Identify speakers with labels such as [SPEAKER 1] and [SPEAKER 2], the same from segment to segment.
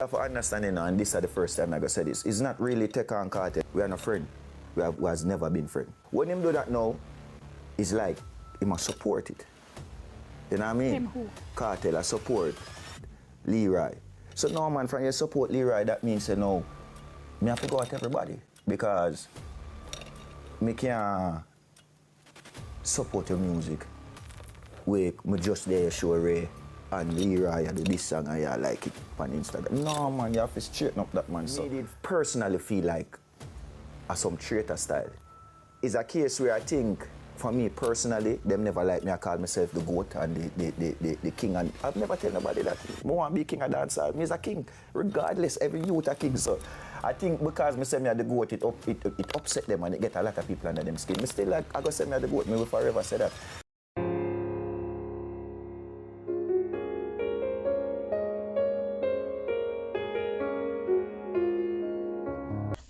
[SPEAKER 1] have to understand, and this is the first time I go say this, it's not really take on Kartel. We are not friend. We has never been friend. When him do that now, it's like he must support it. You know what I mean?
[SPEAKER 2] Him who?
[SPEAKER 1] Kartel, I support Leroy. So no man, from you support Leroy, that means you know, me have to go at everybody. Because me can't support your music. Me just there show Ray and Leroy do this song and you like it on Instagram. No man, you have to straighten up that man. So me did personally feel like some traitor style. It's a case where I think, for me personally, them never like me. I call myself the goat and the king. And I've never tell nobody that I want to be king of dancehall. Me is a king. Regardless, every youth a king. So I think because me say me are the goat, it upset them and it get a lot of people under them skin. Me still like, I go say me are the goat. Me will forever say that.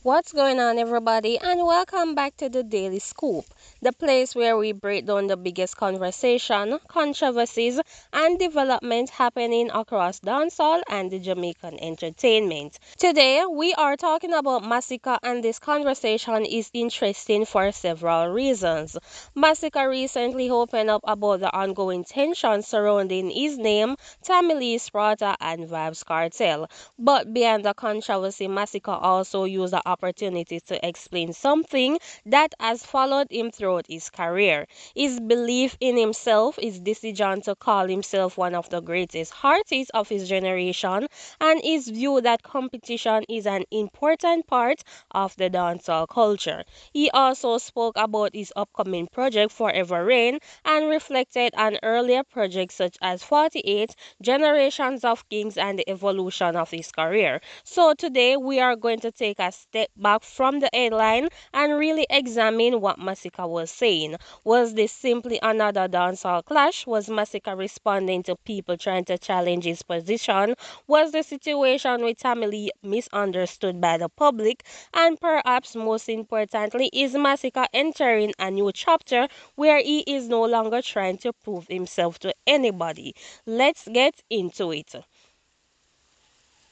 [SPEAKER 3] What's going on, everybody, and welcome back to the Daily Scoop, the place where we break down the biggest conversation, controversies, and developments happening across dancehall and the Jamaican entertainment. Today, we are talking about Masicka, and this conversation is interesting for several reasons. Masicka recently opened up about the ongoing tension surrounding his name, Tammy Lee Sprata, and Vybz Kartel. But beyond the controversy, Masicka also used the opportunity to explain something that has followed him throughout his career. His belief in himself, his decision to call himself one of the greatest artists of his generation, and his view that competition is an important part of the dancehall culture. He also spoke about his upcoming project Forever Rain and reflected on earlier projects such as 48, Generations of Kings, and the evolution of his career. So today we are going to take a step back from the headline and really examine what Masicka was saying. Was this simply another dancehall clash? Was Masicka responding to people trying to challenge his position? Was the situation with Tammy Lee misunderstood by the public? And perhaps most importantly, is Masicka entering a new chapter where he is no longer trying to prove himself to anybody? Let's get into it.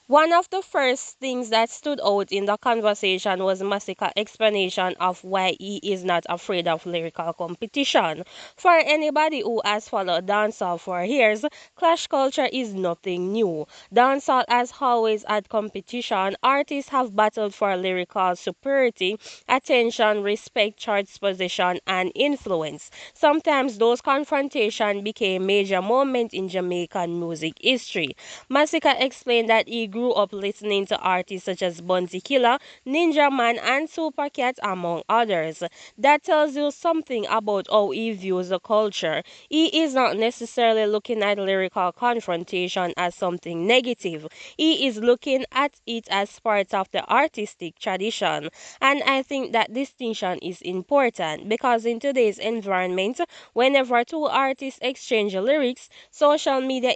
[SPEAKER 3] One of the first things that stood out in the conversation was Masicka's explanation of why he is not afraid of lyrical competition. For anybody who has followed dancehall for years, clash culture is nothing new. Dancehall has always had competition. Artists have battled for lyrical superiority, attention, respect, chart position, and influence. Sometimes those confrontations became major moments in Jamaican music history. Masicka explained that he grew up listening to artists such as Bunty Killer, Ninja Man, and Supercat, among others. That tells you something about how he views the culture. He is not necessarily looking at lyrical confrontation as something negative. He is looking at it as part of the artistic tradition. And I think that distinction is important because in today's environment, whenever two artists exchange lyrics, social media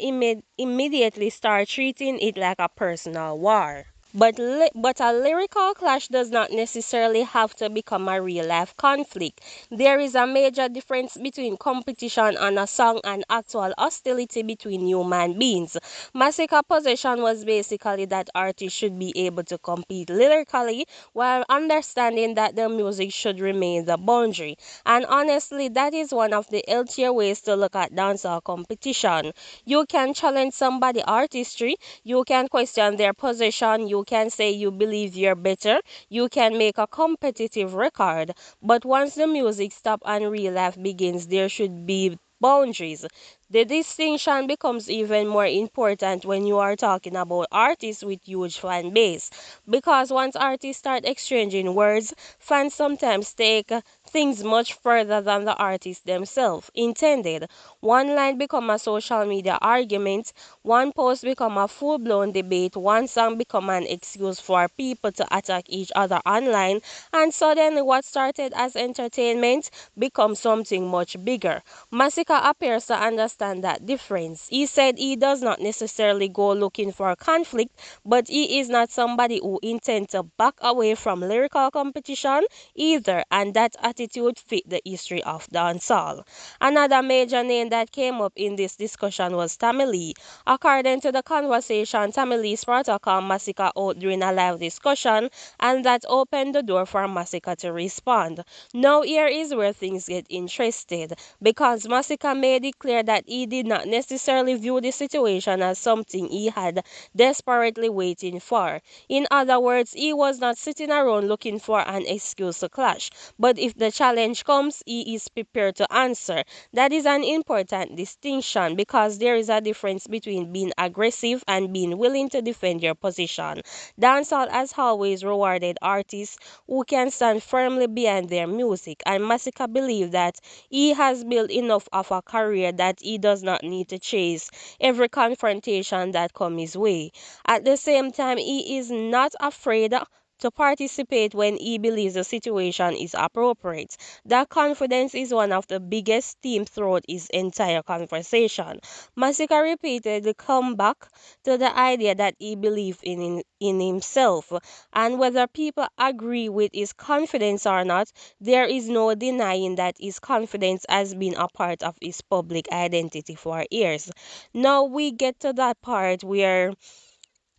[SPEAKER 3] immediately start treating it like a personal war. But a lyrical clash does not necessarily have to become a real-life conflict. There is a major difference between competition on a song and actual hostility between human beings. Massicka's position was basically that artists should be able to compete lyrically while understanding that their music should remain the boundary. And honestly, that is one of the healthier ways to look at dancehall competition. You can challenge somebody's artistry, you can question their position, you can say you believe you're better, you can make a competitive record. But once the music stops and real life begins, there should be boundaries. The distinction becomes even more important when you are talking about artists with huge fan base. Because once artists start exchanging words, fans sometimes take things much further than the artists themselves intended. One line become a social media argument, one post become a full-blown debate, one song become an excuse for people to attack each other online, and suddenly what started as entertainment becomes something much bigger. Massicka appears to understand understand that difference. He said he does not necessarily go looking for conflict, but he is not somebody who intends to back away from lyrical competition either, and that attitude fit the history of dancehall. Another major name that came up in this discussion was Tammy Lee. According to the conversation, Tammy Lee's protocol Masicka out during a live discussion, and that opened the door for Masicka to respond. Now here is where things get interested, because Masicka made it clear that he did not necessarily view the situation as something he had desperately waiting for. In other words, he was not sitting around looking for an excuse to clash, but if the challenge comes, he is prepared to answer. That is an important distinction, because there is a difference between being aggressive and being willing to defend your position. Dancehall has always rewarded artists who can stand firmly behind their music, and Masicka believes that he has built enough of a career that he does not need to chase every confrontation that comes his way. At the same time, he is not afraid to participate when he believes the situation is appropriate. That confidence is one of the biggest themes throughout his entire conversation. Masicka repeatedly come back to the idea that he believes in himself, and whether people agree with his confidence or not, there is no denying that his confidence has been a part of his public identity for years. Now we get to that part where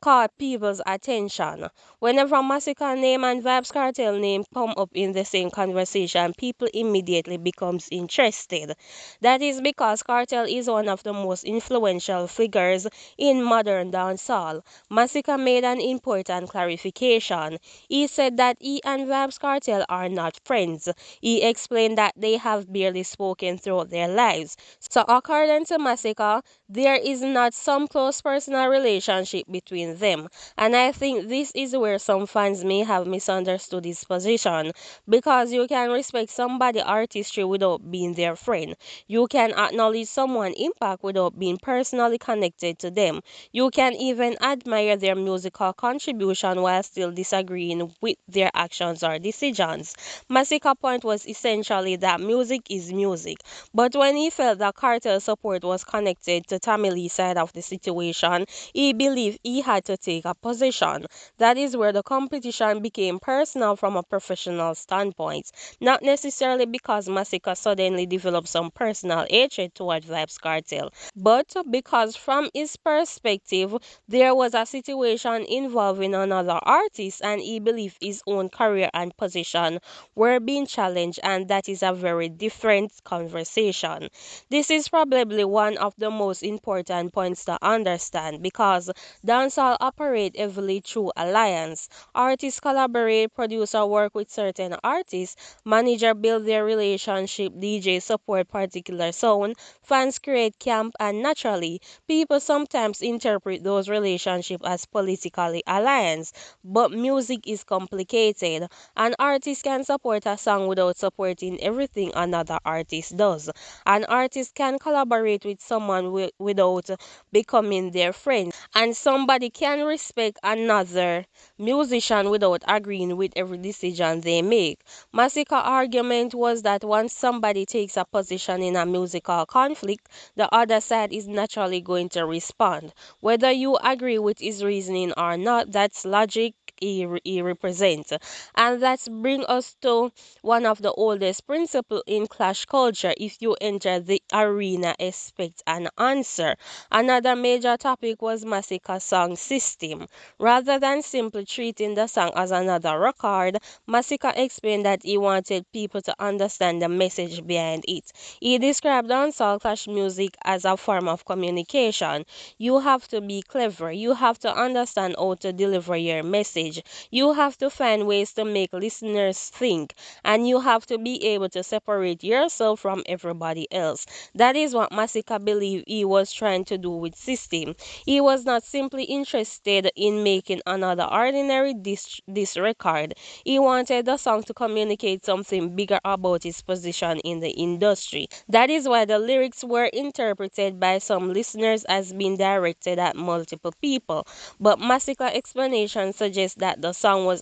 [SPEAKER 3] caught people's attention. Whenever Masicka name and Vybz Kartel name come up in the same conversation, people immediately becomes interested. That is because Kartel is one of the most influential figures in modern dancehall. Masicka made an important clarification. He said that he and Vybz Kartel are not friends. He explained that they have barely spoken throughout their lives. So according to Masicka, there is not some close personal relationship between them. And I think this is where some fans may have misunderstood his position, because you can respect somebody's artistry without being their friend. You can acknowledge someone's impact without being personally connected to them. You can even admire their musical contribution while still disagreeing with their actions or decisions. Masicka's point was essentially that music is music, but when he felt that Carter's support was connected to Tammy Lee's side of the situation, he believed he had to take a position. That is where the competition became personal from a professional standpoint, not necessarily because Masicka suddenly developed some personal hatred toward Vybz Kartel, but because from his perspective, there was a situation involving another artist, and he believed his own career and position were being challenged, and that is a very different conversation. This is probably one of the most important points to understand, because dancehall operate heavily through alliance. Artists collaborate, producer work with certain artists, manager build their relationship, DJ support particular sound, fans create camp, and naturally, people sometimes interpret those relationships as politically alliance. But music is complicated. An artist can support a song without supporting everything another artist does. An artist can collaborate with someone without becoming their friend. And somebody can respect another musician without agreeing with every decision they make. Massicka's argument was that once somebody takes a position in a musical conflict, the other side is naturally going to respond. Whether you agree with his reasoning or not, that's logic he represents. And that brings us to one of the oldest principles in clash culture. If you enter the arena, expect an answer. Another major topic was Massicka's song system. Rather than simply treating the song as another record, Massicka explained that he wanted people to understand the message behind it. He described dancehall clash music as a form of communication. You have to be clever. You have to understand how to deliver your message. You have to find ways to make listeners think, and you have to be able to separate yourself from everybody else. That is what Massicka believed he was trying to do with System. He was not simply interested in making another ordinary diss record. He wanted the song to communicate something bigger about his position in the industry. That is why the lyrics were interpreted by some listeners as being directed at multiple people. But Massicka's explanation suggests that the song was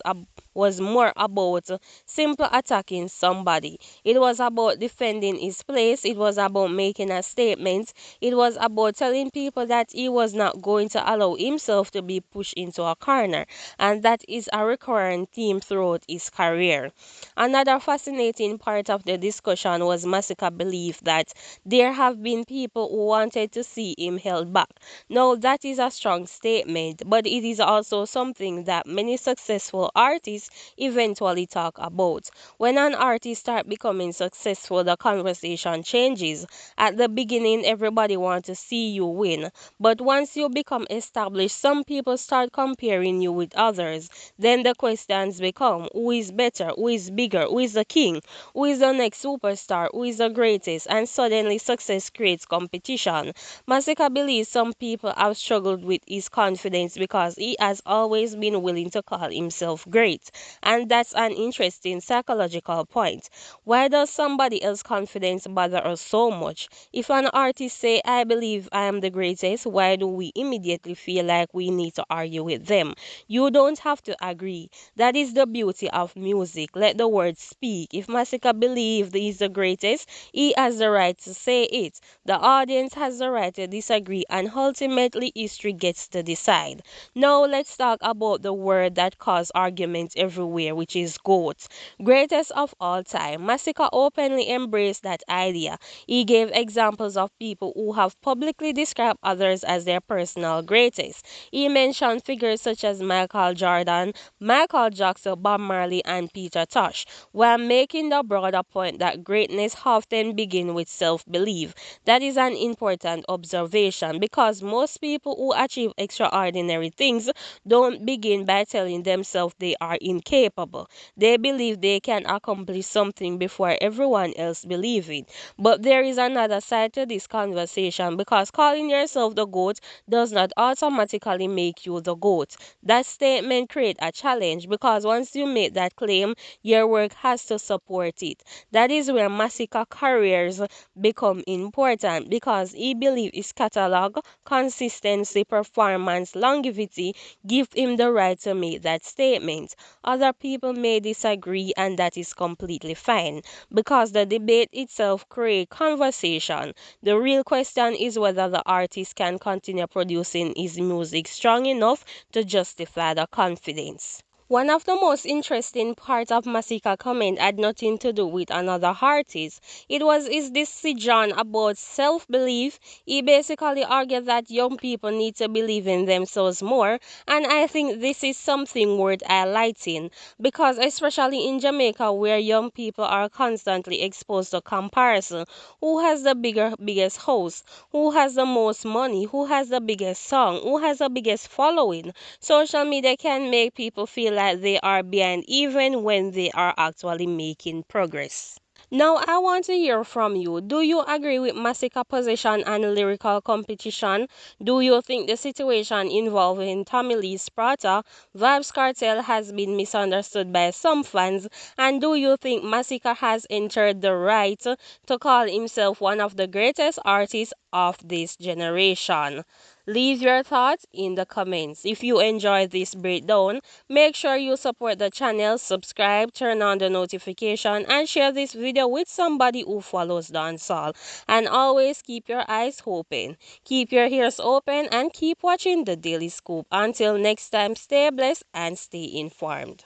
[SPEAKER 3] was more about simply attacking somebody. It was about defending his place. It was about making a statement. It was about telling people that he was not going to allow himself to be pushed into a corner. And that is a recurring theme throughout his career. Another fascinating part of the discussion was Massicka's belief that there have been people who wanted to see him held back. Now, that is a strong statement, but it is also something that many successful artists eventually talk about. When an artist starts becoming successful, the conversation changes. At the beginning, everybody wants to see you win, but once you become established, some people start comparing you with others. Then the questions become, who is better, who is bigger, who is the king, who is the next superstar, who is the greatest, and suddenly success creates competition. Masicka believes some people have struggled with his confidence because he has always been willing to call himself great. And that's an interesting psychological point. Why does somebody else's confidence bother us so much? If an artist say, I believe I am the greatest, why do we immediately feel like we need to argue with them? You don't have to agree. That is the beauty of music. Let the words speak. If Masicka believes he is the greatest, he has the right to say it. The audience has the right to disagree, and ultimately history gets to decide. Now let's talk about the word that causes arguments everywhere, which is GOAT. Greatest of all time. Masicka openly embraced that idea. He gave examples of people who have publicly described others as their personal greatest. He mentioned figures such as Michael Jordan, Michael Jackson, Bob Marley, and Peter Tosh, while making the broader point that greatness often begins with self-belief. That is an important observation because most people who achieve extraordinary things don't begin by telling themselves they are incapable. They believe they can accomplish something before everyone else believes it. But there is another side to this conversation because calling yourself the GOAT does not automatically make you the GOAT. That statement creates a challenge because once you make that claim, your work has to support it. That is where Massicka careers become important because he believes his catalog, consistency, performance, longevity give him the right to make that statement. Other people may disagree, and that is completely fine because the debate itself creates conversation. The real question is whether the artist can continue producing his music strong enough to justify the confidence. One of the most interesting parts of Masicka comment had nothing to do with another artist. It was his decision about self-belief. He basically argued that young people need to believe in themselves more, and I think this is something worth highlighting because especially in Jamaica where young people are constantly exposed to comparison, who has the biggest house, who has the most money, who has the biggest song, who has the biggest following. Social media can make people feel like they are behind even when they are actually making progress. Now, I want to hear from you. Do you agree with Massicka's position on lyrical competition? Do you think the situation involving Tommy Lee Sparta, Vybz Kartel has been misunderstood by some fans? And do you think Massicka has entered the right to call himself one of the greatest artists of this generation? Leave your thoughts in the comments. If you enjoyed this breakdown, make sure you support the channel, subscribe, turn on the notification, and share this video with somebody who follows dancehall. And always keep your eyes open, keep your ears open, and keep watching the Daily Scoop. Until next time, stay blessed and stay informed.